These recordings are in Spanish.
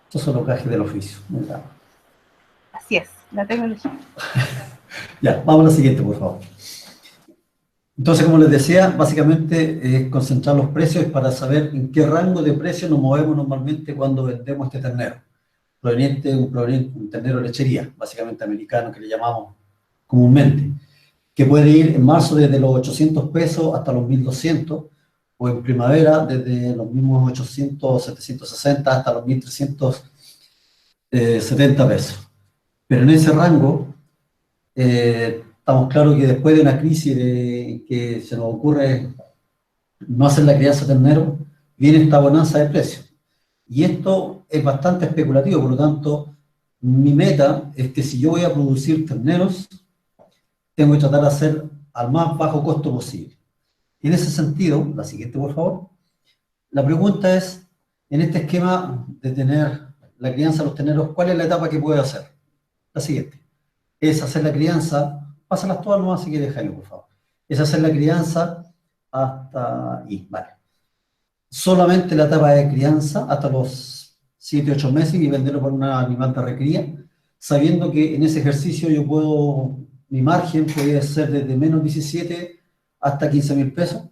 Estos son los gajes del oficio. Así es, la tecnología. Ya, vamos a la siguiente, por favor. Entonces, como les decía, básicamente es concentrar los precios para saber en qué rango de precio nos movemos normalmente cuando vendemos este ternero. Un ternero de lechería, básicamente americano, que le llamamos comúnmente, que puede ir en marzo desde los 800 pesos hasta los 1200, o en primavera desde los mismos 800, 760 hasta los 1370 pesos. Pero en ese rango, estamos claros que después de una crisis que se nos ocurre no hacer la crianza de ternero, viene esta bonanza de precios. Y esto es bastante especulativo, por lo tanto, mi meta es que si yo voy a producir terneros, tengo que tratar de hacer al más bajo costo posible. Y en ese sentido, la siguiente, por favor, la pregunta es, en este esquema de tener la crianza de los terneros, ¿cuál es la etapa que puedo hacer? La siguiente, es hacer la crianza, pásalas todas nomás si quieres, Jaime, por favor. Es hacer la crianza hasta ahí, vale. Solamente la etapa de crianza hasta los 7, 8 meses y venderlo por una animal de recría, sabiendo que en ese ejercicio yo puedo, mi margen puede ser desde menos 17 hasta 15.000 pesos,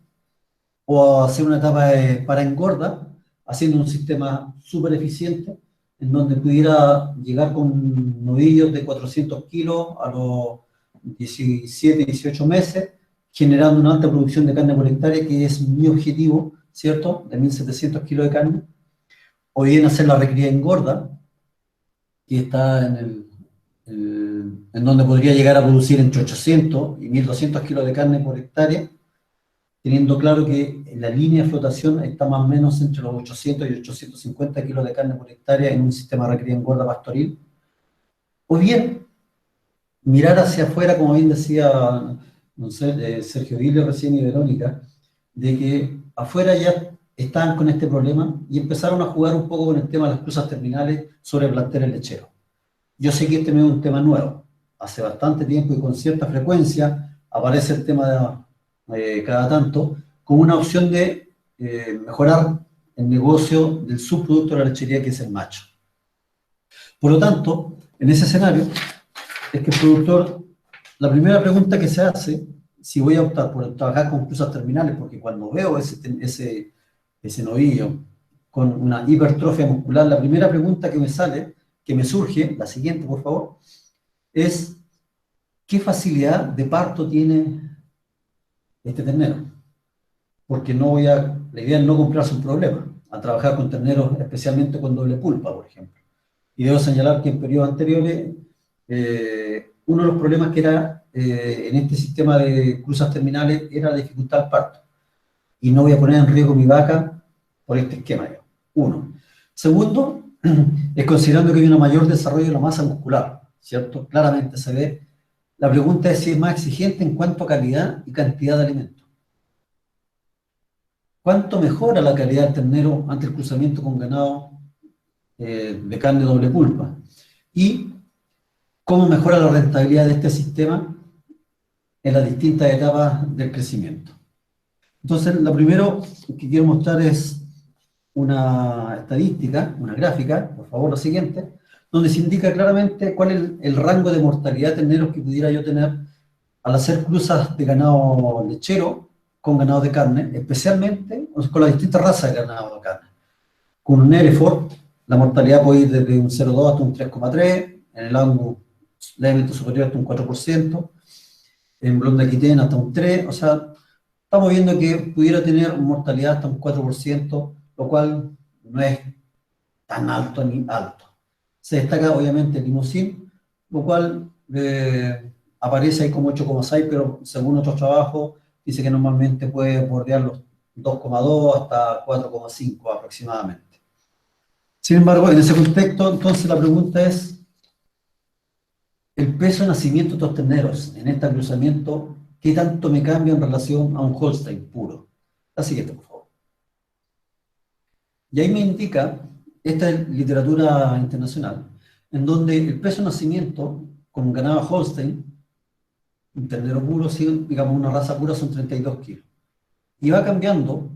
o hacer una etapa para engorda, haciendo un sistema súper eficiente, en donde pudiera llegar con novillos de 400 kilos a los 17, 18 meses, generando una alta producción de carne por hectárea, que es mi objetivo, ¿cierto? De 1.700 kilos de carne. O bien hacer la recría engorda, que está en donde podría llegar a producir entre 800 y 1.200 kilos de carne por hectárea, teniendo claro que la línea de flotación está más o menos entre los 800 y 850 kilos de carne por hectárea en un sistema de recría engorda pastoril. O bien, mirar hacia afuera, como bien decía, no sé, Sergio Villa recién y Verónica, de que afuera ya estaban con este problema y empezaron a jugar un poco con el tema de las cruzas terminales sobre planteles lecheros. Yo sé que este no es un tema nuevo. Hace bastante tiempo y con cierta frecuencia aparece el tema cada tanto como una opción de mejorar el negocio del subproducto de la lechería, que es el macho. Por lo tanto, en ese escenario, es que el productor, la primera pregunta que se hace, si voy a optar por trabajar con cruzas terminales, porque cuando veo ese novillo con una hipertrofia muscular, la primera pregunta que me sale, que me surge, la siguiente por favor, es ¿qué facilidad de parto tiene este ternero? Porque la idea es no comprarse un problema, a trabajar con terneros especialmente con doble pulpa, por ejemplo. Y debo señalar que en periodos anteriores, uno de los problemas que era en este sistema de cruzas terminales era la dificultad del parto. Y no voy a poner en riesgo mi vaca por este esquema. Uno. Segundo, es considerando que hay un mayor desarrollo de la masa muscular, ¿cierto? Claramente se ve. La pregunta es si es más exigente en cuanto a calidad y cantidad de alimentos. ¿Cuánto mejora la calidad del ternero ante el cruzamiento con ganado de carne doble pulpa? Y cómo mejora la rentabilidad de este sistema en las distintas etapas del crecimiento. Entonces, lo primero que quiero mostrar es una estadística, una gráfica, por favor, la siguiente, donde se indica claramente cuál es el rango de mortalidad de terneros que pudiera yo tener al hacer cruzas de ganado lechero con ganado de carne, especialmente con las distintas razas de ganado de carne. Con un Hereford, la mortalidad puede ir desde un 0,2 hasta un 3,3, en el Angus levemente superior hasta un 4%, en Blonde Aquitaine hasta un 3%, o sea, estamos viendo que pudiera tener mortalidad hasta un 4%, lo cual no es tan alto ni alto. Se destaca obviamente el Limousin, lo cual aparece ahí como 8,6, pero según otros trabajos dice que normalmente puede bordear los 2,2 hasta 4,5 aproximadamente. Sin embargo, en ese contexto, entonces la pregunta es, el peso de nacimiento de estos terneros en este cruzamiento, ¿qué tanto me cambia en relación a un Holstein puro? La siguiente, por favor. Y ahí me indica, esta es literatura internacional, en donde el peso de nacimiento con un ganado Holstein, un ternero puro, digamos una raza pura, son 32 kilos. Y va cambiando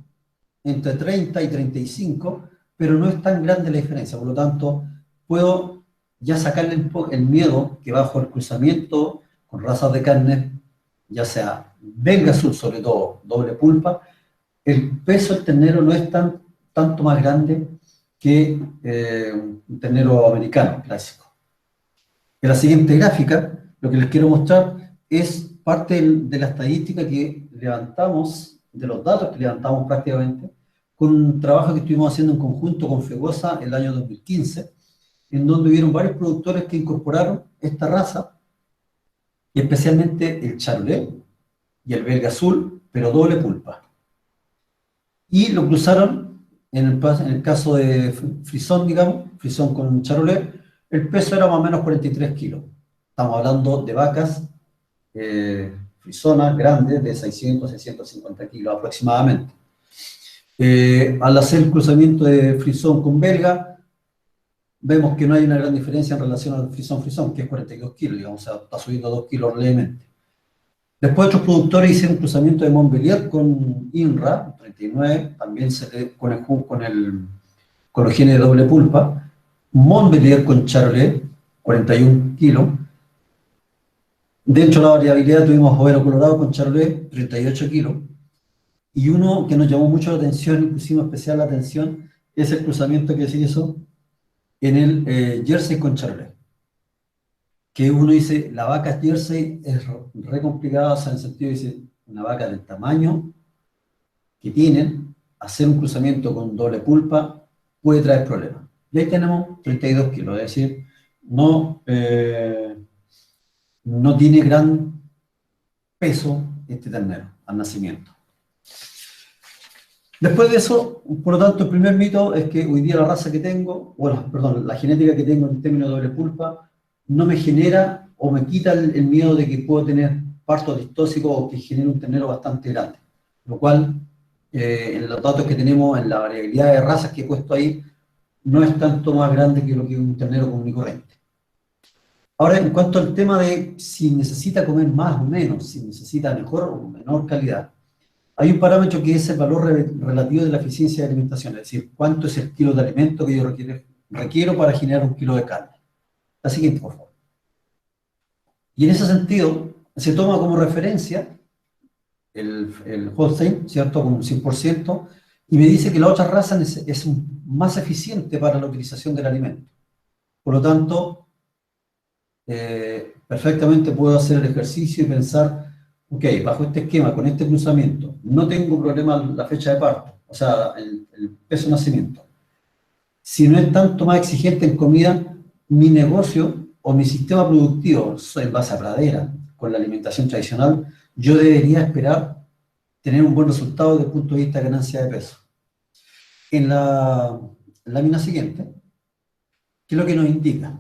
entre 30 y 35 pero no es tan grande la diferencia, por lo tanto, puedo ya sacarle un poco el miedo que bajo el cruzamiento con razas de carne, ya sea Belga Sur, sobre todo, doble pulpa, el peso del ternero no es tanto más grande que un ternero americano clásico. En la siguiente gráfica, lo que les quiero mostrar es parte de la estadística que levantamos, de los datos que levantamos prácticamente, con un trabajo que estuvimos haciendo en conjunto con Fegosa el año 2015, en donde hubieron varios productores que incorporaron esta raza, y especialmente el charolais y el belga azul, pero doble pulpa. Y lo cruzaron, en el caso de frisón, digamos, frisón con charolais, el peso era más o menos 43 kilos. Estamos hablando de vacas frisonas grandes de 600, 650 kilos aproximadamente. Al hacer el cruzamiento de frisón con belga, vemos que no hay una gran diferencia en relación al frisón, que es 42 kilos, digamos, o sea, está subiendo 2 kilos levemente. Después otros productores hicieron un cruzamiento de Montbéliard con INRA, 39, también con los genes de doble pulpa, Montbéliard con Charolais, 41 kilos. Dentro de la variabilidad tuvimos Overo Colorado con Charolais, 38 kilos. Y uno que nos llamó mucho la atención, y pusimos especial atención, es el cruzamiento que se hizo en el Jersey con Charolais. Que uno dice, la vaca Jersey es re complicada, o sea, en el sentido dice, una vaca del tamaño que tienen, hacer un cruzamiento con doble pulpa puede traer problemas. Y ahí tenemos 32 kilos, es decir, no tiene gran peso este ternero al nacimiento. Después de eso, por lo tanto, el primer mito es que hoy día la raza que tengo, bueno, perdón, la genética que tengo en términos de doble pulpa, no me genera o me quita el miedo de que puedo tener parto distóxico o que genere un ternero bastante grande. Lo cual, en los datos que tenemos, en la variabilidad de razas que he puesto ahí, no es tanto más grande que lo que un ternero común y corriente. Ahora, en cuanto al tema de si necesita comer más o menos, si necesita mejor o menor calidad, hay un parámetro que es el valor relativo de la eficiencia de alimentación, es decir, cuánto es el kilo de alimento que yo requiero para generar un kilo de carne. La siguiente, por favor. Y en ese sentido, se toma como referencia el Holstein, ¿cierto?, con un 100%, y me dice que la otra raza es más eficiente para la utilización del alimento. Por lo tanto, perfectamente puedo hacer el ejercicio y pensar, ok, bajo este esquema, con este cruzamiento, no tengo problema la fecha de parto, o sea, el peso de nacimiento. Si no es tanto más exigente en comida, mi negocio o mi sistema productivo, en base a pradera, con la alimentación tradicional, yo debería esperar tener un buen resultado desde el punto de vista de ganancia de peso. En la lámina siguiente, ¿qué es lo que nos indica?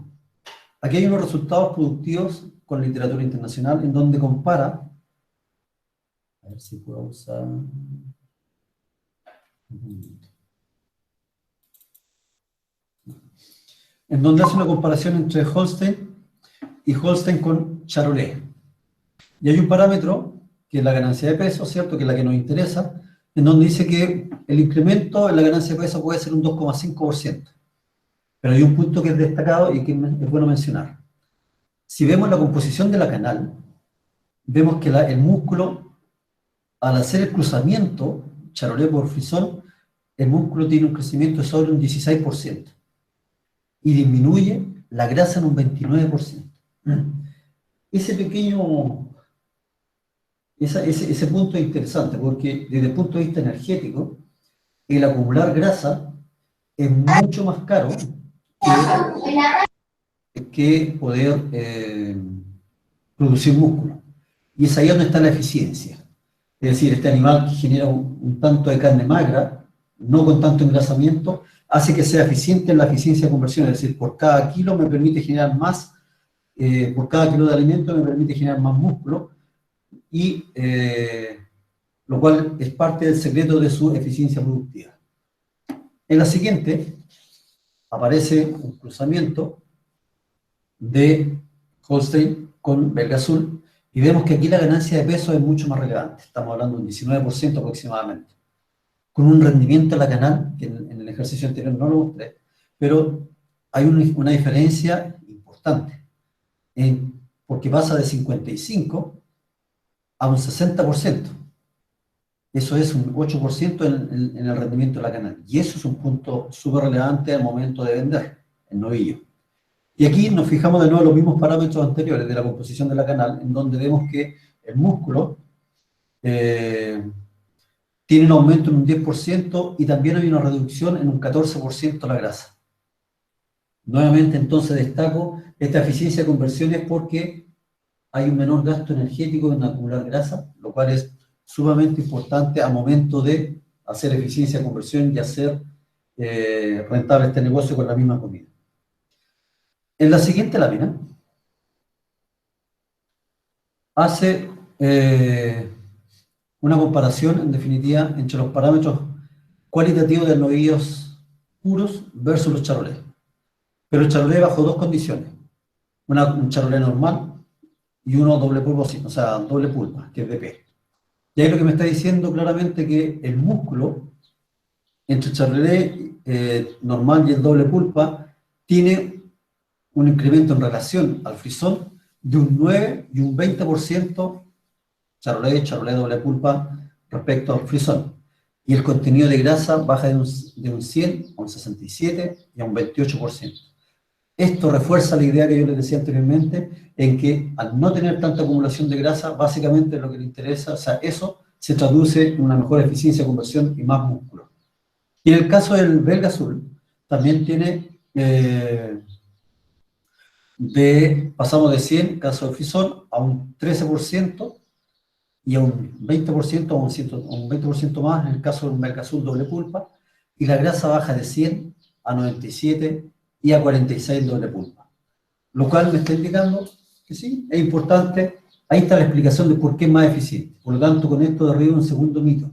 Aquí hay unos resultados productivos con literatura internacional en donde compara, a ver si puedo usar, en donde hace una comparación entre Holstein y Holstein con Charolais. Y hay un parámetro, que es la ganancia de peso, ¿cierto?, que es la que nos interesa, en donde dice que el incremento en la ganancia de peso puede ser un 2,5%. Pero hay un punto que es destacado y que es bueno mencionar. Si vemos la composición de la canal, vemos que el músculo, al hacer el cruzamiento, Charolais por frisón, el músculo tiene un crecimiento de sobre un 16% y disminuye la grasa en un 29%. Ese pequeño, ese punto es interesante porque desde el punto de vista energético, el acumular grasa es mucho más caro que poder producir músculo. Y es ahí donde está la eficiencia. Es decir, este animal que genera un tanto de carne magra, no con tanto engrasamiento, hace que sea eficiente en la eficiencia de conversión. Es decir, por cada kilo me permite generar más, por cada kilo de alimento me permite generar más músculo, y lo cual es parte del secreto de su eficiencia productiva. En la siguiente aparece un cruzamiento de Holstein con belga azul, y vemos que aquí la ganancia de peso es mucho más relevante. Estamos hablando de un 19% aproximadamente. con un rendimiento a la canal, que en el ejercicio anterior no lo mostré, pero hay una diferencia importante, porque pasa de 55 a un 60%. Eso es un 8% en el rendimiento de la canal. Y eso es un punto súper relevante al momento de vender el novillo. Y aquí nos fijamos de nuevo en los mismos parámetros anteriores de la composición de la canal, en donde vemos que el músculo tiene un aumento en un 10% y también hay una reducción en un 14% de la grasa. Nuevamente, entonces, destaco esta eficiencia de conversiones porque hay un menor gasto energético en acumular grasa, lo cual es sumamente importante al momento de hacer eficiencia de conversión y hacer rentable este negocio con la misma comida. En la siguiente lámina hace una comparación, en definitiva, entre los parámetros cualitativos de novillos puros versus los charolés. Pero el charolé bajo dos condiciones. Un charolé normal y uno doble pulpa, o sea, doble pulpa, que es DP. Y ahí lo que me está diciendo claramente que el músculo entre el charolé normal y el doble pulpa tiene un incremento en relación al frisón de un 9 y un 20% charolé doble pulpa respecto al frisón. Y el contenido de grasa baja de un 100 a un 67 y a un 28%. Esto refuerza la idea que yo les decía anteriormente, en que al no tener tanta acumulación de grasa, básicamente lo que le interesa, o sea, eso se traduce en una mejor eficiencia de conversión y más músculo. Y en el caso del belga azul, también tiene, pasamos de 100, caso de frisón, a un 13% y a un 20%, a un 20% más en el caso del belga azul doble pulpa, y la grasa baja de 100 a 97 y a 46 doble pulpa. Lo cual me está indicando que sí, es importante. Ahí está la explicación de por qué es más eficiente. Por lo tanto, con esto derribo un segundo mito.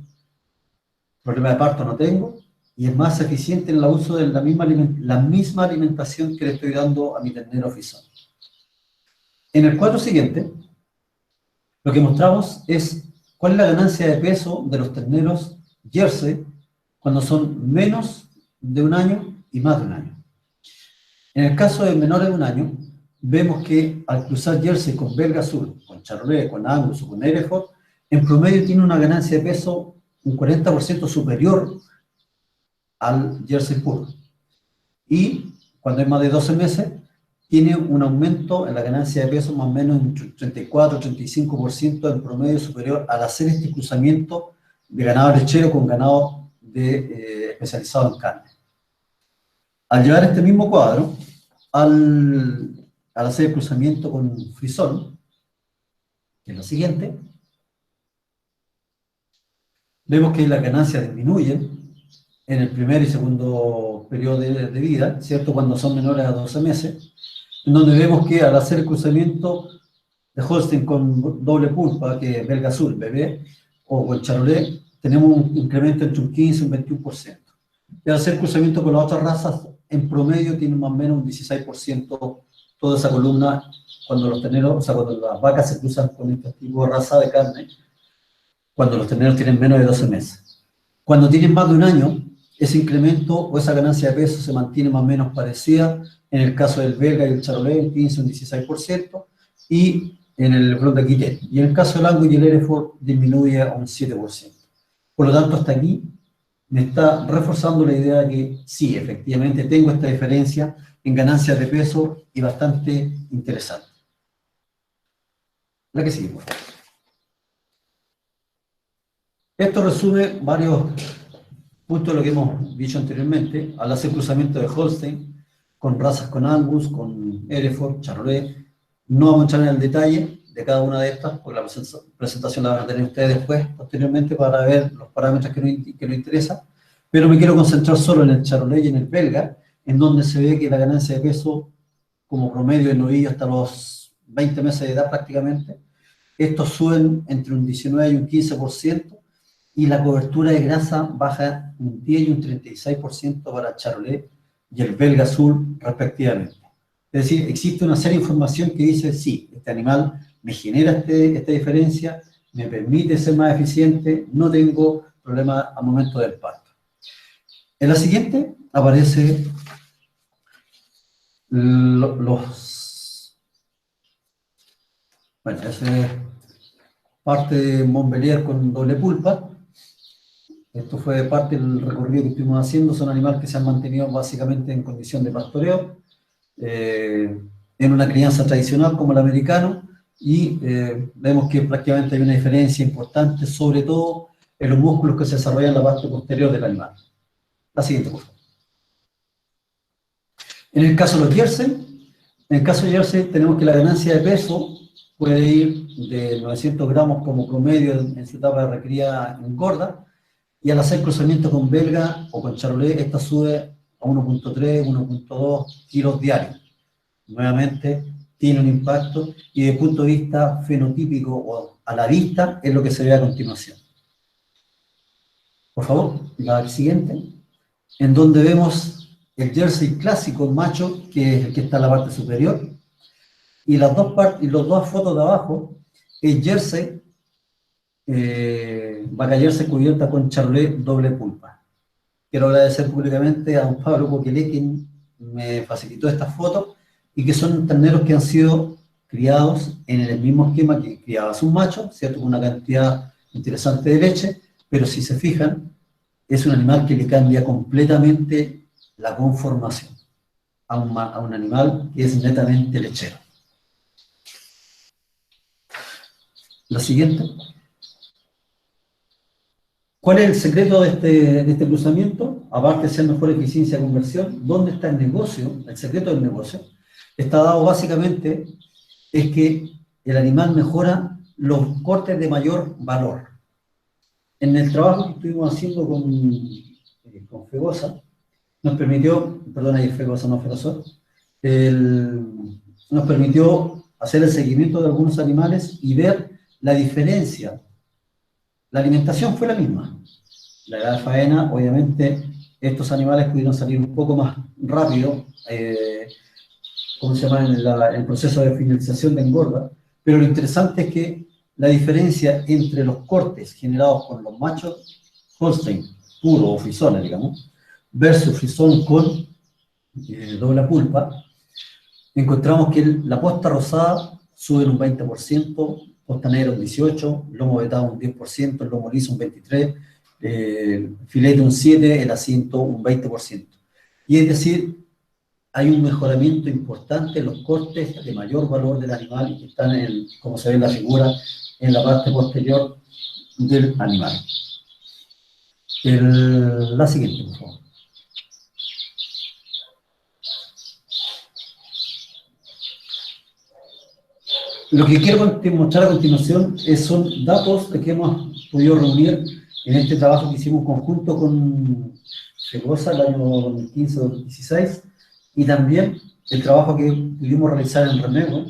Problema de parto no tengo, y es más eficiente en el uso de la misma alimentación que le estoy dando a mi ternero frisón. En el cuadro siguiente, lo que mostramos es cuál es la ganancia de peso de los terneros Jersey cuando son menos de un año y más de un año. En el caso de menores de un año, vemos que al cruzar Jersey con belga azul, con charolais, con angus o con hereford, en promedio tiene una ganancia de peso un 40% superior al Jersey puro. Y cuando es más de 12 meses, tiene un aumento en la ganancia de peso más o menos un 34-35% en promedio superior al hacer este cruzamiento de ganado lechero con ganado especializado en carne. Al llevar este mismo cuadro, al hacer el cruzamiento con frisón, que es lo siguiente, vemos que las ganancias disminuyen en el primer y segundo periodo de vida, ¿cierto? Cuando son menores a 12 meses, en donde vemos que al hacer el cruzamiento de Holstein con doble pulpa, que es belga azul, bebé, o con charolais, tenemos un incremento entre un 15 y un 21%. Y al hacer cruzamiento con las otras razas, en promedio tiene más o menos un 16% toda esa columna cuando los terneros, o sea, cuando las vacas se cruzan con este tipo de raza de carne, cuando los terneros tienen menos de 12 meses. Cuando tienen más de un año, ese incremento o esa ganancia de peso se mantiene más o menos parecida en el caso del belga y el charolais, un 15 o un 16%, y en el Blond d'Aquitaine. Y en el caso del angus y el hereford disminuye a un 7%. Por lo tanto, hasta aquí me está reforzando la idea de que sí, efectivamente tengo esta diferencia en ganancias de peso y bastante interesante. La que sigue, por favor. Esto resume varios puntos de lo que hemos dicho anteriormente. Al hacer cruzamiento de Holstein con razas con angus, con hereford, charolais, no vamos a entrar en el detalle de cada una de estas, porque la presentación la van a tener ustedes después, posteriormente, para ver los parámetros que nos interesan. Pero me quiero concentrar solo en el charolais y en el belga, en donde se ve que la ganancia de peso, como promedio de novillo hasta los 20 meses de edad prácticamente, estos suben entre un 19 y un 15%, y la cobertura de grasa baja un 10 y un 36% para el charolais y el belga azul respectivamente. Es decir, existe una serie de información que dice, sí, este animal me genera esta diferencia, me permite ser más eficiente, no tengo problemas al momento del parto. En la siguiente aparece bueno, esa es parte de Montbéliard con doble pulpa. Esto fue parte del recorrido que estuvimos haciendo. Son animales que se han mantenido básicamente en condición de pastoreo, en una crianza tradicional como el americano, y vemos que prácticamente hay una diferencia importante, sobre todo en los músculos que se desarrollan en la parte posterior del animal. La siguiente, por favor. En el caso de los Jersey, tenemos que la ganancia de peso puede ir de 900 gramos como promedio en su etapa de recría en gorda, y al hacer cruzamiento con belga o con charolais, esta sube a 1.3, 1.2 kilos diarios. Nuevamente, tiene un impacto, y desde el punto de vista fenotípico o a la vista, es lo que se ve a continuación. Por favor, la siguiente, en donde vemos el Jersey clásico macho, que es el que está en la parte superior, y las dos fotos de abajo, el Jersey, vaca Jersey cubierta con charolais doble pulpa. Quiero agradecer públicamente a don Pablo Coquelé, quien me facilitó estas fotos, y que son terneros que han sido criados en el mismo esquema que criabas un macho, ¿cierto? Con una cantidad interesante de leche, pero si se fijan, es un animal que le cambia completamente la conformación a un animal que es netamente lechero. La siguiente. ¿Cuál es el secreto de este cruzamiento? Aparte de ser mejor eficiencia de conversión, ¿dónde está el negocio? El secreto del negocio está dado básicamente es que el animal mejora los cortes de mayor valor. En el trabajo que estuvimos haciendo con Fegosa, nos permitió, perdón, ahí Fegosa, no Ferozor, nos permitió hacer el seguimiento de algunos animales y ver la diferencia. La alimentación fue la misma. La edad de faena, obviamente, estos animales pudieron salir un poco más rápido, ¿cómo se llama?, en el proceso de finalización de engorda, pero lo interesante es que la diferencia entre los cortes generados con los machos Holstein, puro o frisones, digamos, versus frisón con doble pulpa, encontramos que la posta rosada sube en un 20%, posta negra un 18%, lomo vetado un 10%, el lomo liso un 23%, filete un 7%, el asiento un 20%. Y es decir, hay un mejoramiento importante en los cortes de mayor valor del animal y que están, como se ve en la figura, en la parte posterior del animal. La siguiente, por favor. Lo que quiero mostrar a continuación son datos que hemos podido reunir en este trabajo que hicimos conjunto con Fegosa el año 2015-2016, y también el trabajo que pudimos realizar en Renego,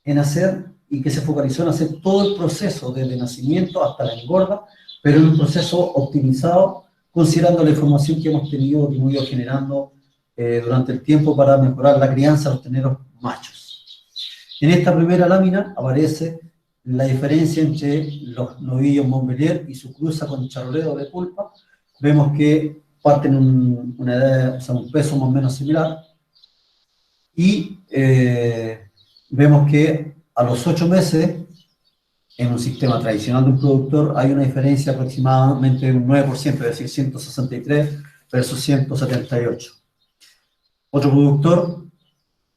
en hacer, y que se focalizó en hacer todo el proceso desde nacimiento hasta la engorda, pero en un proceso optimizado, considerando la información que hemos tenido, que hemos ido generando durante el tiempo para mejorar la crianza de los terneros machos. En esta primera lámina aparece la diferencia entre los novillos Montbéliard y su cruza con charolais de pulpa. Vemos que parten una edad, o sea, un peso más o menos similar, y vemos que a los 8 meses, en un sistema tradicional de un productor, hay una diferencia aproximadamente de un 9%, es decir, 163 versus 178. Otro productor,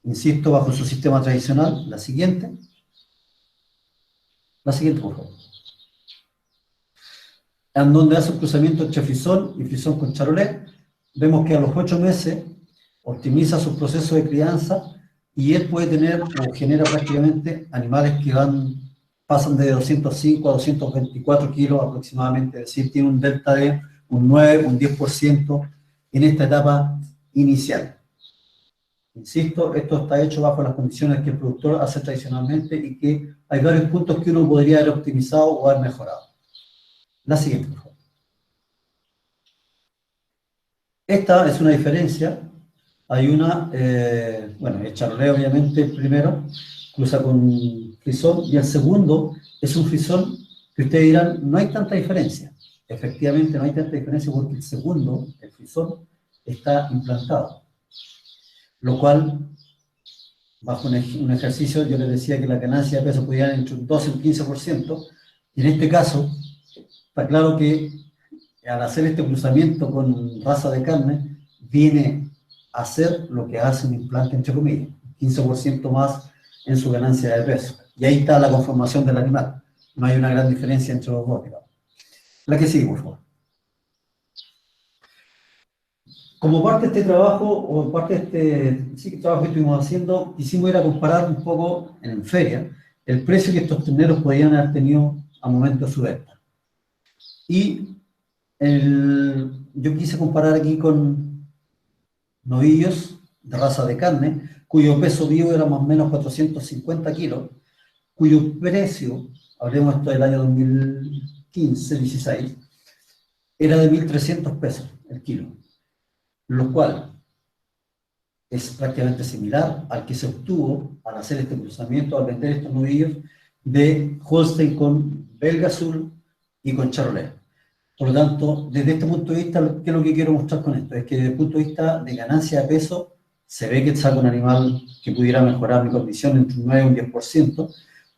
insisto, bajo su sistema tradicional, la siguiente, por favor, en donde hace un cruzamiento entre frisón y frisón con charolais, vemos que a los 8 meses optimiza sus procesos de crianza, y él puede tener o genera prácticamente animales que pasan de 205 a 224 kilos aproximadamente, es decir, tiene un delta de un 9, un 10% en esta etapa inicial. Insisto, esto está hecho bajo las condiciones que el productor hace tradicionalmente, y que hay varios puntos que uno podría haber optimizado o haber mejorado. La siguiente, por favor. Esta es una diferencia. Hay una, bueno, el charolais obviamente el primero, cruza con frisón, y el segundo es un frisón que ustedes dirán, no hay tanta diferencia. efectivamente no hay tanta diferencia porque el segundo, el frisón, está implantado. Lo cual, bajo un ejercicio, yo les decía que la ganancia de peso podía ir entre un 12 y un 15%, y en este caso, está claro que al hacer este cruzamiento con raza de carne, viene a hacer lo que hace un implante, entre comillas, 15% más en su ganancia de peso. Y ahí está la conformación del animal. No hay una gran diferencia entre los dos, digamos. La que sigue, por favor. Como parte de este trabajo, o parte de este trabajo que estuvimos haciendo, quisimos ir a comparar un poco en feria el precio que estos terneros podían haber tenido a momento de su venta. Y yo quise comparar aquí con novillos de raza de carne, cuyo peso vivo era más o menos 450 kilos, cuyo precio, hablemos esto del año 2015-16, era de 1.300 pesos el kilo, lo cual es prácticamente similar al que se obtuvo al hacer este cruzamiento, al vender estos novillos de Holstein con Belga Azul y con Charolais. Por lo tanto, desde este punto de vista, ¿qué es lo que quiero mostrar con esto? Es que desde el punto de vista de ganancia de peso, se ve que saco un animal que pudiera mejorar mi condición entre un 9 y un 10%,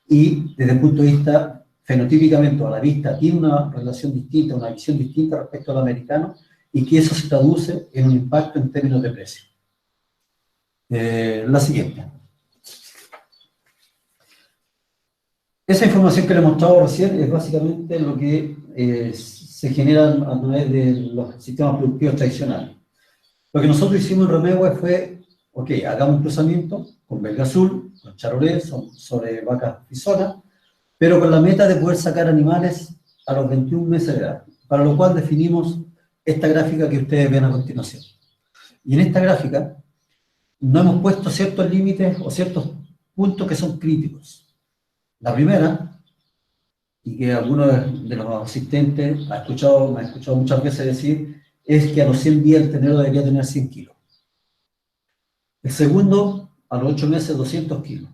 y desde el punto de vista fenotípicamente, a la vista, tiene una relación distinta, una visión distinta respecto al americano, y que eso se traduce en un impacto en términos de precio. La siguiente. Esa información que le he mostrado recién es básicamente lo que se genera a través de los sistemas productivos tradicionales. Lo que nosotros hicimos en Remegua fue, ok, hagamos un cruzamiento con Belga Azul, con Charolais, sobre vacas frisonas, pero con la meta de poder sacar animales a los 21 meses de edad, para lo cual definimos esta gráfica que ustedes ven a continuación. Y en esta gráfica no hemos puesto ciertos límites o ciertos puntos que son críticos. La primera, y que alguno de los asistentes me ha escuchado muchas veces decir, es que a los 100 días el ternero debería tener 100 kilos. El segundo, a los 8 meses 200 kilos.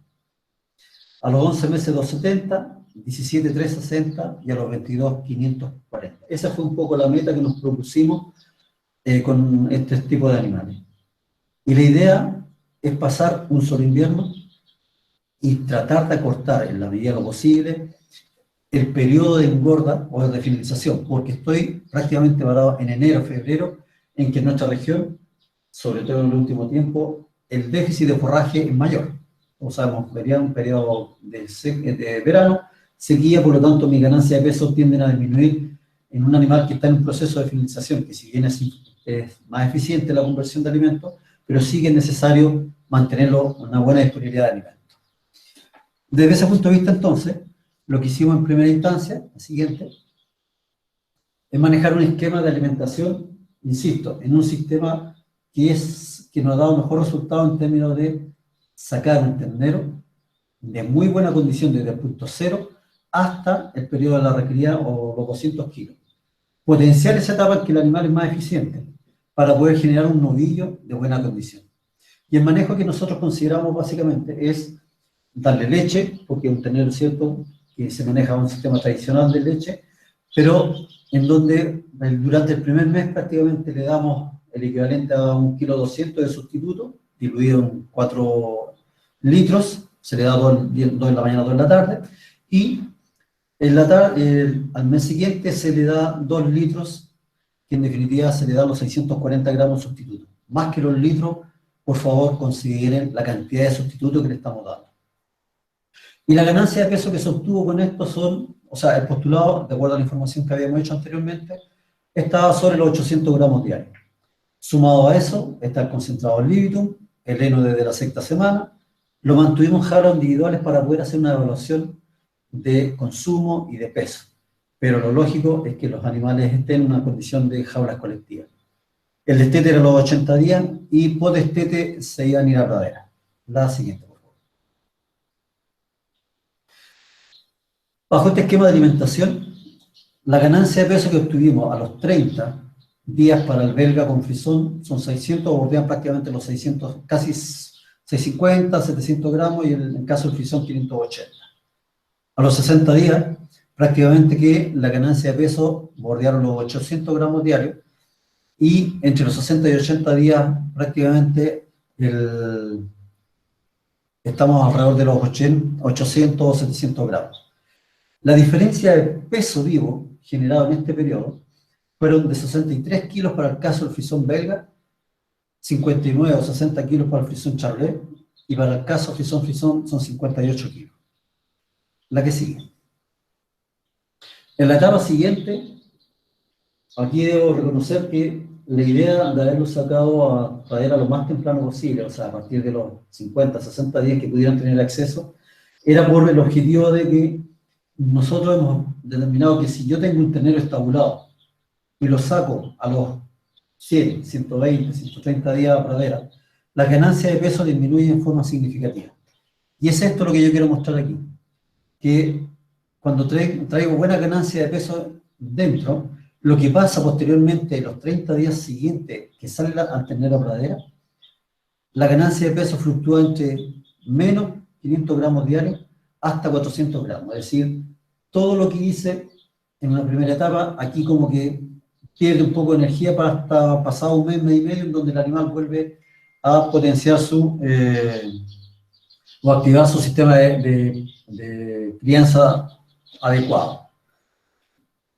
A los 11 meses 270, 17 360 y a los 22 540. Esa fue un poco la meta que nos propusimos con este tipo de animales. Y la idea es pasar un solo invierno y tratar de acortar en la medida de lo posible el periodo de engorda o de finalización, porque estoy prácticamente parado en enero, febrero, en que en nuestra región, sobre todo en el último tiempo, el déficit de forraje es mayor. Como sabemos, vería un periodo de verano, sequía, por lo tanto, mis ganancias de peso tienden a disminuir en un animal que está en un proceso de finalización, que si bien es más eficiente la conversión de alimentos, pero sí que es necesario mantenerlo con una buena disponibilidad de alimentos. Desde ese punto de vista, entonces, lo que hicimos en primera instancia, la siguiente, es manejar un esquema de alimentación, insisto, en un sistema que nos ha dado mejor resultado en términos de sacar un ternero de muy buena condición desde el punto cero hasta el periodo de la recría o los 200 kilos. Potenciar esa etapa en que el animal es más eficiente para poder generar un novillo de buena condición. Y el manejo que nosotros consideramos básicamente es darle leche, porque es un ternero, ¿cierto?, que se maneja un sistema tradicional de leche, pero en donde durante el primer mes prácticamente le damos el equivalente a 1,2 kg de sustituto, diluido en 4 litros, se le da 2 en la mañana, 2 en la tarde, y al mes siguiente se le da 2 litros, que en definitiva se le da los 640 gramos de sustituto. Más que los litros, por favor, consideren la cantidad de sustituto que le estamos dando. Y la ganancia de peso que se obtuvo con esto el postulado, de acuerdo a la información que habíamos hecho anteriormente, estaba sobre los 800 gramos diarios. Sumado a eso, está el concentrado libitum, el heno desde la sexta semana, lo mantuvimos en jaulas individuales para poder hacer una evaluación de consumo y de peso. Pero lo lógico es que los animales estén en una condición de jaulas colectivas. El destete era los 80 días y por destete se iban a ir a pradera. La siguiente. Bajo este esquema de alimentación, la ganancia de peso que obtuvimos a los 30 días para el belga con frisón son 600, bordean prácticamente los 600, casi 650, 700 gramos, y en el caso del frisón 580. A los 60 días prácticamente que la ganancia de peso bordearon los 800 gramos diarios, y entre los 60 y 80 días prácticamente estamos alrededor de los 800 o 700 gramos. La diferencia de peso vivo generado en este periodo fueron de 63 kilos para el caso del frisón belga, 59 o 60 kilos para el frisón charolais, y para el caso frisón son 58 kilos. La que sigue. En la etapa siguiente, aquí debo reconocer que la idea de haberlo sacado a pradera lo más temprano posible, o sea, a partir de los 50, 60 días que pudieran tener acceso, era por el objetivo de que nosotros hemos determinado que si yo tengo un ternero estabulado y lo saco a los 100, 120, 130 días a pradera, la ganancia de peso disminuye en forma significativa. Y es esto lo que yo quiero mostrar aquí, que cuando traigo buena ganancia de peso dentro, lo que pasa posteriormente en los 30 días siguientes que sale al ternero a pradera, la ganancia de peso fluctúa entre menos 500 gramos diarios hasta 400 gramos. Es decir, todo lo que hice en una primera etapa, aquí como que pierde un poco de energía para hasta pasado un mes, mes y medio, en donde el animal vuelve a potenciar o activar su sistema de crianza adecuado.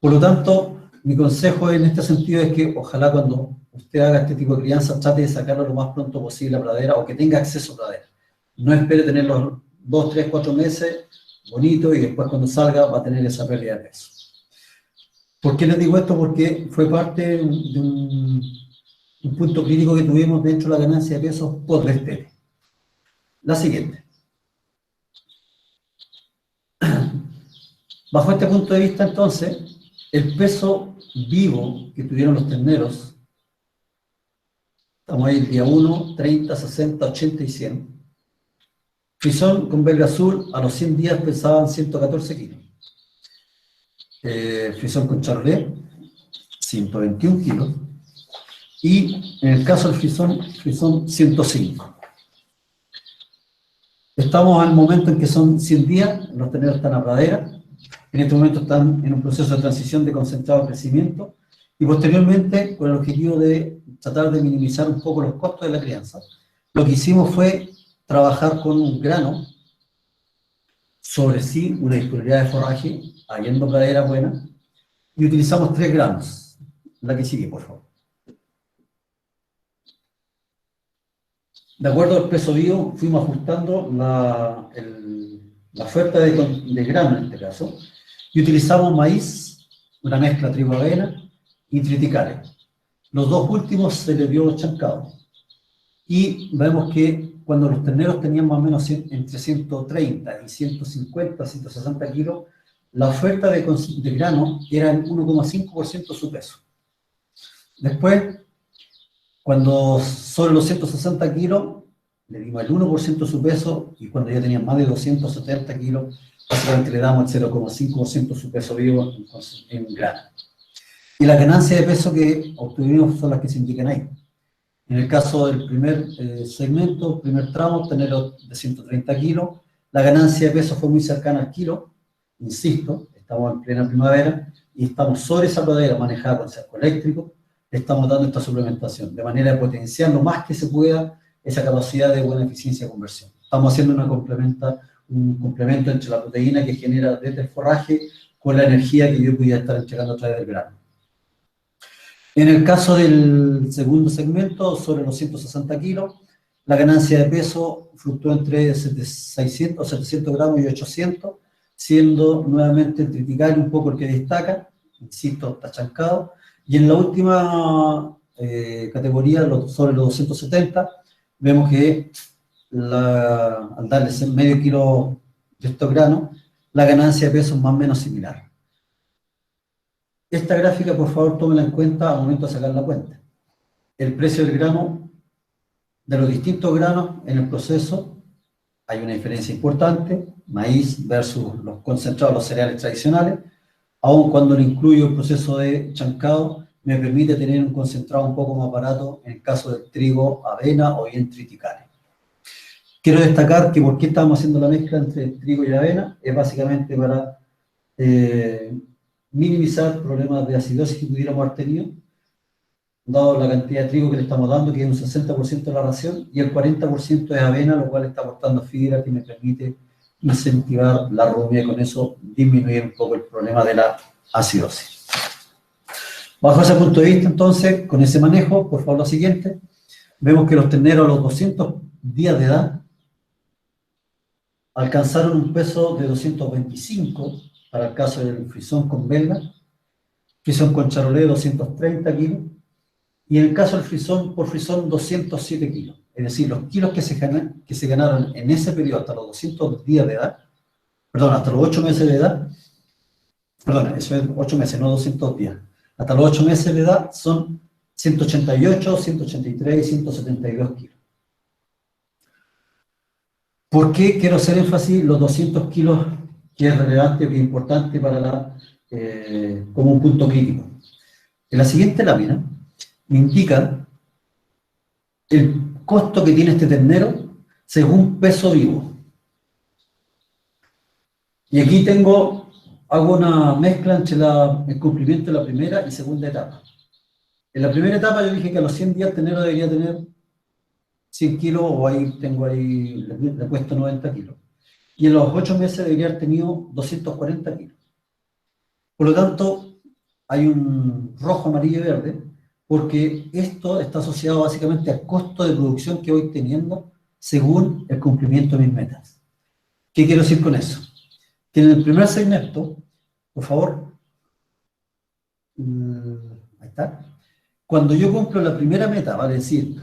Por lo tanto, mi consejo en este sentido es que ojalá cuando usted haga este tipo de crianza trate de sacarlo lo más pronto posible a pradera, o que tenga acceso a pradera. No espere tenerlo 2, 3, 4 meses bonito y después cuando salga va a tener esa pérdida de peso. ¿Por qué les digo esto? Porque fue parte de un punto crítico que tuvimos dentro de la ganancia de peso post-destete. La siguiente. Bajo este punto de vista, entonces, el peso vivo que tuvieron los terneros, estamos ahí el día 1, 30, 60, 80 y 100. Frisón con belga azul a los 100 días pesaban 114 kilos. Frisón con charolais, 121 kilos. Y en el caso del frisón 105. Estamos al momento en que son 100 días, los terneros están a pradera. En este momento están en un proceso de transición de concentrado a crecimiento, y posteriormente, con el objetivo de tratar de minimizar un poco los costos de la crianza, lo que hicimos fue trabajar con un grano sobre sí, una disponibilidad de forraje, habiendo pradera buena, y utilizamos 3 granos. La que sigue, por favor. De acuerdo al peso vivo, fuimos ajustando la oferta de grano en este caso, y utilizamos maíz, una mezcla trigo-avena y triticales. Los dos últimos se les dio chancado. Y vemos que cuando los terneros tenían más o menos entre 130 y 150, 160 kilos, la oferta de grano era el 1,5% de su peso. Después, cuando sobre los 160 kilos, le dimos el 1% de su peso, y cuando ya tenían más de 270 kilos, básicamente le damos el 0,5% de su peso vivo en grano. Y las ganancias de peso que obtuvimos son las que se indican ahí. En el caso del primer segmento, primer tramo, ternero de 130 kilos, la ganancia de peso fue muy cercana al kilo, insisto, estamos en plena primavera, y estamos sobre esa pradera manejada con cerco eléctrico, le estamos dando esta suplementación, de manera de potenciar lo más que se pueda esa capacidad de buena eficiencia de conversión. Estamos haciendo un complemento entre la proteína que genera desde el forraje con la energía que yo pudiera estar entregando a través del grano. En el caso del segundo segmento, sobre los 160 kilos, la ganancia de peso fluctúa entre 600 o 700 gramos y 800, siendo nuevamente el tritical un poco el que destaca, insisto, está chancado, y en la última categoría, sobre los 270, vemos que al darles medio kilo de estos granos, la ganancia de peso es más o menos similar. Esta gráfica, por favor, tómenla en cuenta al momento de sacar la cuenta. El precio del grano, de los distintos granos en el proceso, hay una diferencia importante, maíz versus los concentrados, los cereales tradicionales, aun cuando le incluyo el proceso de chancado, me permite tener un concentrado un poco más barato en el caso del trigo, avena o bien triticales. Quiero destacar que por qué estamos haciendo la mezcla entre trigo y avena, es básicamente para minimizar problemas de acidosis que pudiéramos haber tenido, dado la cantidad de trigo que le estamos dando, que es un 60% de la ración, y el 40% es avena, lo cual está aportando fibra que me permite incentivar la rumia y con eso disminuir un poco el problema de la acidosis. Bajo ese punto de vista, entonces, con ese manejo, por favor, lo siguiente, vemos que los terneros a los 200 días de edad alcanzaron un peso de 225, para el caso del frisón con belga, frisón con charolais 230 kilos, y en el caso del frisón por frisón 207 kilos. Es decir, los kilos que se ganaron en ese periodo hasta los 200 días de edad, perdón, hasta los 8 meses de edad, perdón, eso es 8 meses, no 200 días, hasta los 8 meses de edad son 188, 183 y 172 kilos. ¿Por qué quiero hacer énfasis los 200 kilos, que es relevante, que es importante para como un punto crítico? En la siguiente lámina me indica el costo que tiene este ternero según peso vivo. Y aquí hago una mezcla entre el cumplimiento de la primera y segunda etapa. En la primera etapa yo dije que a los 100 días el ternero debería tener 100 kilos, o le cuesta 90 kilos. Y en los 8 meses debería haber tenido 240 kilos. Por lo tanto, hay un rojo, amarillo y verde, porque esto está asociado básicamente al costo de producción que voy teniendo según el cumplimiento de mis metas. ¿Qué quiero decir con eso? Que en el primer segmento, por favor, ahí está, cuando yo cumplo la primera meta, vale decir,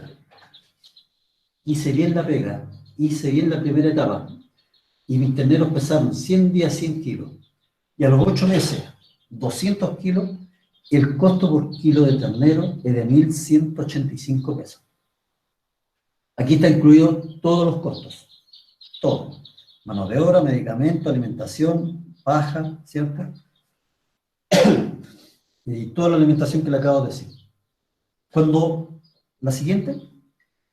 hice bien la pega, hice bien la primera etapa, y mis terneros pesaron 100 días 100 kilos, y a los 8 meses 200 kilos, el costo por kilo de ternero es de 1.185 pesos. Aquí está incluido todos los costos, todo. Mano de obra, medicamento, alimentación, paja, ¿cierto? Y toda la alimentación que le acabo de decir. La siguiente,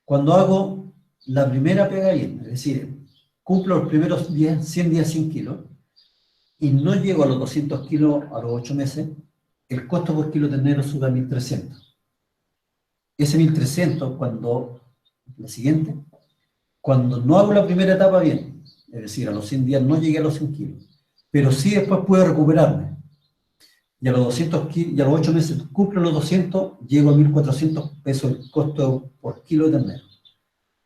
cuando hago la primera pega bien, es decir, cumplo los primeros 100 días 100 kilos, y no llego a los 200 kilos a los 8 meses, el costo por kilo de ternero sube a 1.300. Ese 1.300, la siguiente, cuando no hago la primera etapa bien, es decir, a los 100 días no llegué a los 100 kilos, pero sí después puedo recuperarme, y a los 200 y a los 8 meses cumplo los 200, llego a 1.400 pesos el costo por kilo de ternero.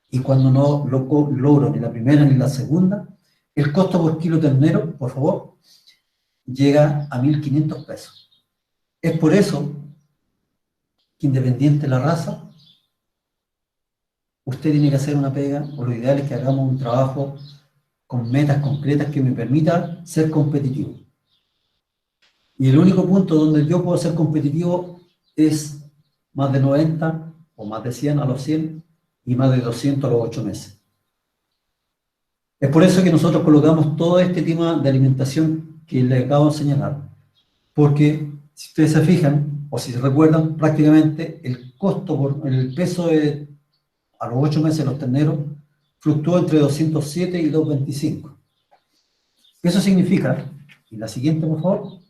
Y cuando no logro ni la primera ni la segunda, el costo por kilo de ternero, por favor, llega a 1.500 pesos. Es por eso que, independiente de la raza, usted tiene que hacer una pega, o lo ideal es que hagamos un trabajo con metas concretas que me permita ser competitivo. Y el único punto donde yo puedo ser competitivo es más de 90 o más de 100 a los 100 y más de 200 a los 8 meses. Es por eso que nosotros colocamos todo este tema de alimentación que les acabo de señalar, porque si ustedes se fijan, o si se recuerdan, prácticamente el costo por el peso a los 8 meses de los terneros fluctuó entre 207 y 225. Eso significa, y la siguiente por favor,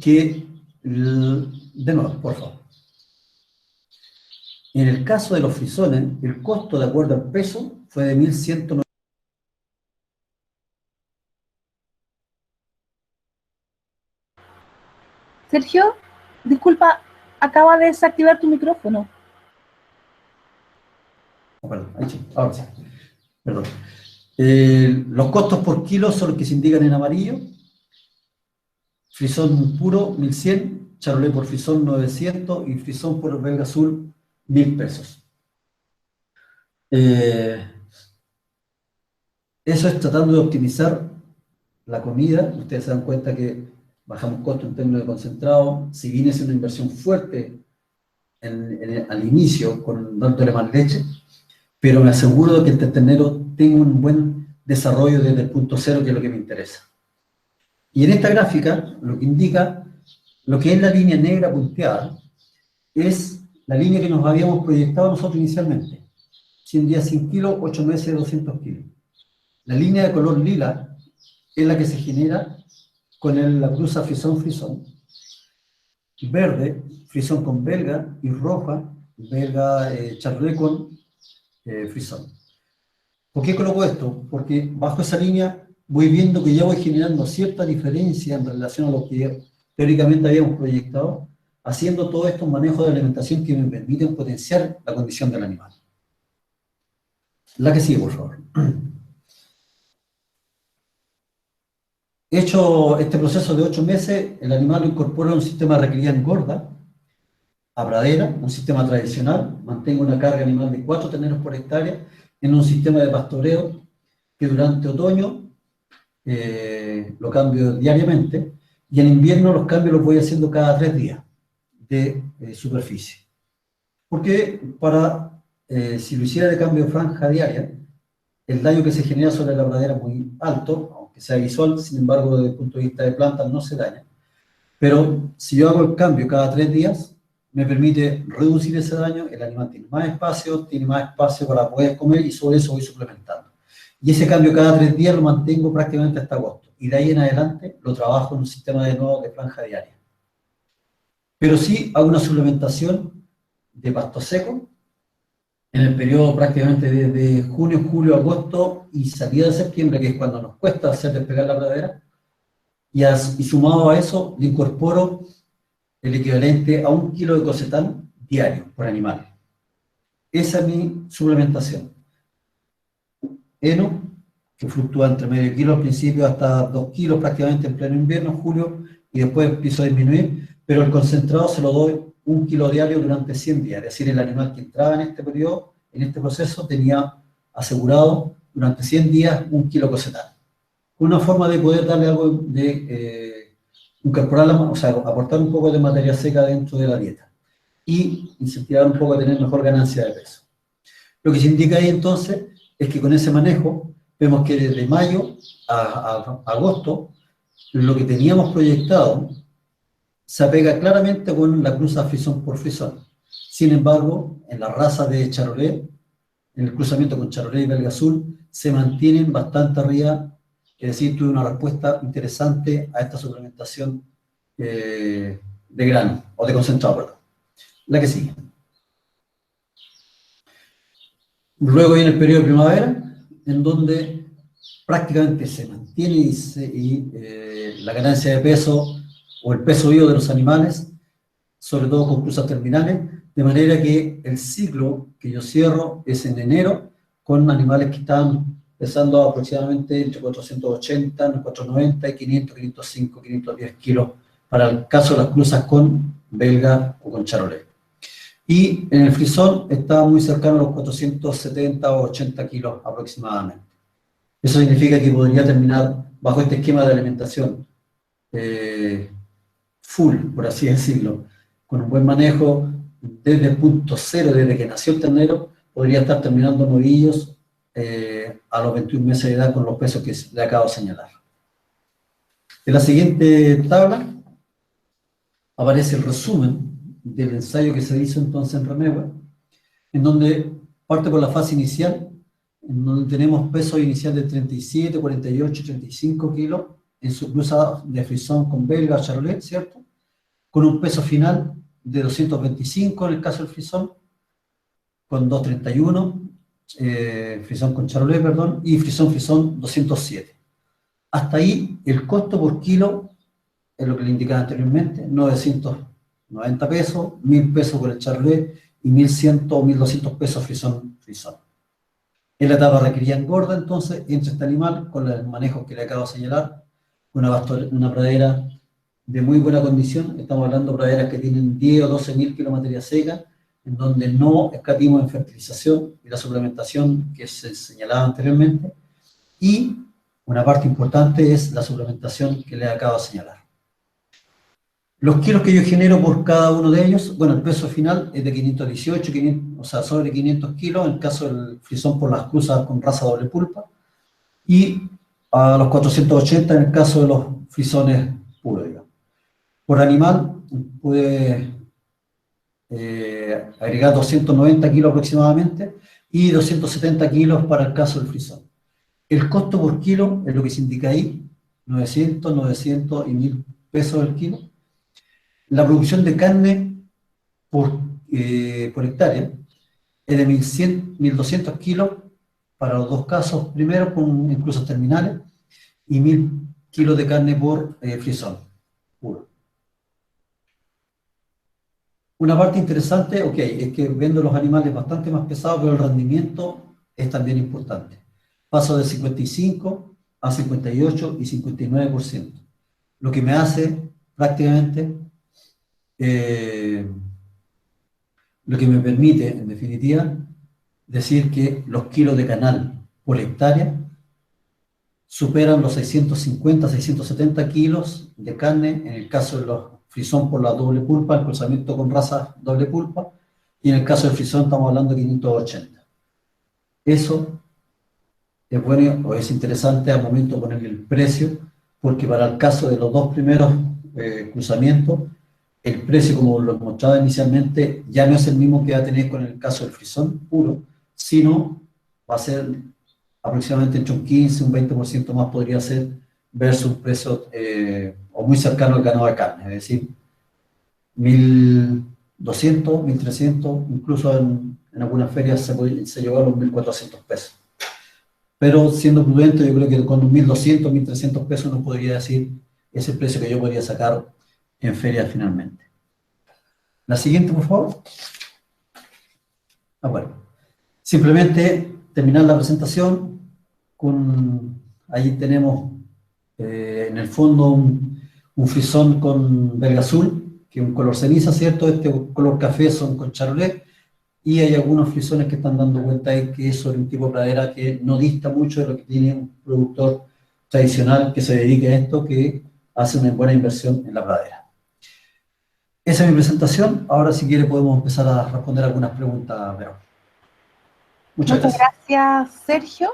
que, de nuevo, por favor, en el caso de los frisones, el costo de acuerdo al peso fue de 1.190. Sergio, disculpa, acaba de desactivar tu micrófono. Oh, perdón, ahí sí, ahora sí. Perdón. Los costos por kilo son los que se indican en amarillo. Frisón puro, 1.100, charolais por frisón, 900, y frisón por belga azul, 1.000 pesos. Eso es tratando de optimizar la comida. Ustedes se dan cuenta que bajamos costos en términos de concentrado. Si bien es una inversión fuerte al inicio, dándole más leche, pero me aseguro de que el ternero tenga un buen desarrollo desde el punto cero, que es lo que me interesa. Y en esta gráfica, lo que indica, lo que es la línea negra punteada, es la línea que nos habíamos proyectado nosotros inicialmente. 100 días 100 kilos, 8 meses 200 kilos. La línea de color lila es la que se genera con la cruza frisón-frisón. Verde, frisón con belga, y roja, belga charolais con frisón. ¿Por qué coloco esto? Porque bajo esa línea voy viendo que ya voy generando cierta diferencia en relación a lo que teóricamente habíamos proyectado, haciendo todos estos manejos de alimentación que me permiten potenciar la condición del animal. La que sigue, por favor. Hecho este proceso de 8 meses, el animal lo incorpora a un sistema de recría engorda, a pradera, un sistema tradicional, mantengo una carga animal de 4 terneros por hectárea, en un sistema de pastoreo que durante otoño lo cambio diariamente, y en invierno los cambios los voy haciendo cada 3 días de superficie. Porque si lo hiciera de cambio de franja diaria, el daño que se genera sobre la pradera es muy alto, aunque sea visual, sin embargo, desde el punto de vista de plantas no se daña. Pero si yo hago el cambio cada 3 días, me permite reducir ese daño, el animal tiene más espacio para poder comer y sobre eso voy suplementando. Y ese cambio cada 3 días lo mantengo prácticamente hasta agosto. Y de ahí en adelante lo trabajo en un sistema de nuevo de franja diaria. Pero sí hago una suplementación de pasto seco en el periodo prácticamente desde junio, julio, agosto y salida de septiembre, que es cuando nos cuesta hacer despegar la pradera. Y sumado a eso, le incorporo el equivalente a 1 kilo de cocetal diario por animal. Esa es mi suplementación. Heno, que fluctúa entre medio kilo al principio hasta 2 kilos prácticamente en pleno invierno, julio, y después empiezo a disminuir, pero el concentrado se lo doy 1 kilo diario durante 100 días, es decir, el animal que entraba en este periodo, en este proceso, tenía asegurado durante 100 días 1 kilo cocetal. Una forma de poder darle algo de aportar un poco de materia seca dentro de la dieta y incentivar un poco a tener mejor ganancia de peso. Lo que se indica ahí entonces es que con ese manejo vemos que desde mayo a agosto lo que teníamos proyectado se apega claramente con la cruza frisón por frisón. Sin embargo, en la raza de charolais, en el cruzamiento con charolais y belga azul, se mantienen bastante arriba. Es decir, tuve una respuesta interesante a esta suplementación de grano, o de concentrado, perdón. La que sigue. Luego viene el periodo de primavera, en donde prácticamente se mantiene la ganancia de peso, o el peso vivo de los animales, sobre todo con cruzas terminales, de manera que el ciclo que yo cierro es en enero, con animales que están pesando aproximadamente entre 480, 490 y 500, 505, 510 kilos para el caso de las cruzas con belga o con charolais. Y en el frisón está muy cercano a los 470 o 80 kilos aproximadamente. Eso significa que podría terminar bajo este esquema de alimentación full, por así decirlo, con un buen manejo desde el punto cero, desde que nació el ternero, podría estar terminando novillos a los 21 meses de edad con los pesos que le acabo de señalar. En la siguiente tabla aparece el resumen del ensayo que se hizo entonces en Remegua, en donde parte por la fase inicial, en donde tenemos peso inicial de 37, 48, 35 kilos en su cruza de frisón con belga, charolais, ¿cierto? Con un peso final de 225 en el caso del frisón, con 231, frisón con charolais, perdón, y frisón 207. Hasta ahí el costo por kilo es lo que le indicaba anteriormente, 990 pesos, 1000 pesos por el charolais y 1100 o 1200 pesos frisón. En la etapa requería engorda, entonces, entra este animal con los manejos que le acabo de señalar, una pradera de muy buena condición, estamos hablando de praderas que tienen 10 o 12 mil kilos de materia seca, en donde no escatimos en fertilización y la suplementación que se señalaba anteriormente, y una parte importante es la suplementación que les acabo de señalar. Los kilos que yo genero por cada uno de ellos, bueno, el peso final es de 518, o sea, sobre 500 kilos, en el caso del frisón por las cruzas con raza doble pulpa, y a los 480 en el caso de los frisones puros, digamos. Por animal pude agregar 290 kilos aproximadamente y 270 kilos para el caso del frisón. El costo por kilo es lo que se indica ahí, 900, 900 y 1000 pesos el kilo. La producción de carne por hectárea es de 1100, 1200 kilos para los dos casos primeros, con incluso terminales, y 1000 kilos de carne por frisón puro. Una parte interesante, ok, es que vendo los animales bastante más pesados, pero el rendimiento es también importante. Paso de 55 a 58 y 59%, lo que me hace prácticamente, lo que me permite, en definitiva, decir que los kilos de canal por hectárea superan los 650, 670 kilos de carne en el caso de los frisón por la doble pulpa, el cruzamiento con razas doble pulpa, y en el caso del frisón estamos hablando de 580. Eso es bueno o es interesante al momento de ponerle el precio, porque para el caso de los dos primeros cruzamientos, el precio, como lo mostraba inicialmente, ya no es el mismo que va a tener con el caso del frisón puro, sino va a ser aproximadamente entre un 15 y un 20% más podría ser versus un precio o muy cercano al ganado de carne, es decir, 1200, 1300, incluso en algunas ferias se llegó a los 1400 pesos. Pero siendo prudente, yo creo que con 1200, 1300 pesos uno podría decir es el precio que yo podría sacar en ferias finalmente. La siguiente, por favor. Bueno, simplemente terminar la presentación ahí tenemos en el fondo un frisón con belga azul, que es un color ceniza, ¿cierto? Este color café son con charolais, y hay algunos frisones que están dando vuelta ahí, que es sobre un tipo de pradera que no dista mucho de lo que tiene un productor tradicional que se dedique a esto, que hace una buena inversión en la pradera. Esa es mi presentación. Ahora, si quiere, podemos empezar a responder algunas preguntas, Vero. Muchas gracias, Sergio.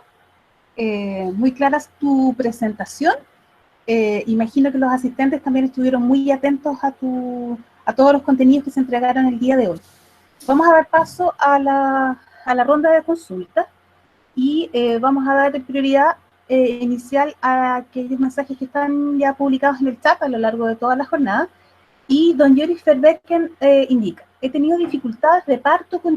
Muy clara tu presentación. Imagino que los asistentes también estuvieron muy atentos a todos los contenidos que se entregaron el día de hoy. Vamos a dar paso a la ronda de consultas y vamos a dar prioridad inicial a aquellos mensajes que están ya publicados en el chat a lo largo de toda la jornada. Y don Joris Verbecken indica: he tenido dificultades de parto con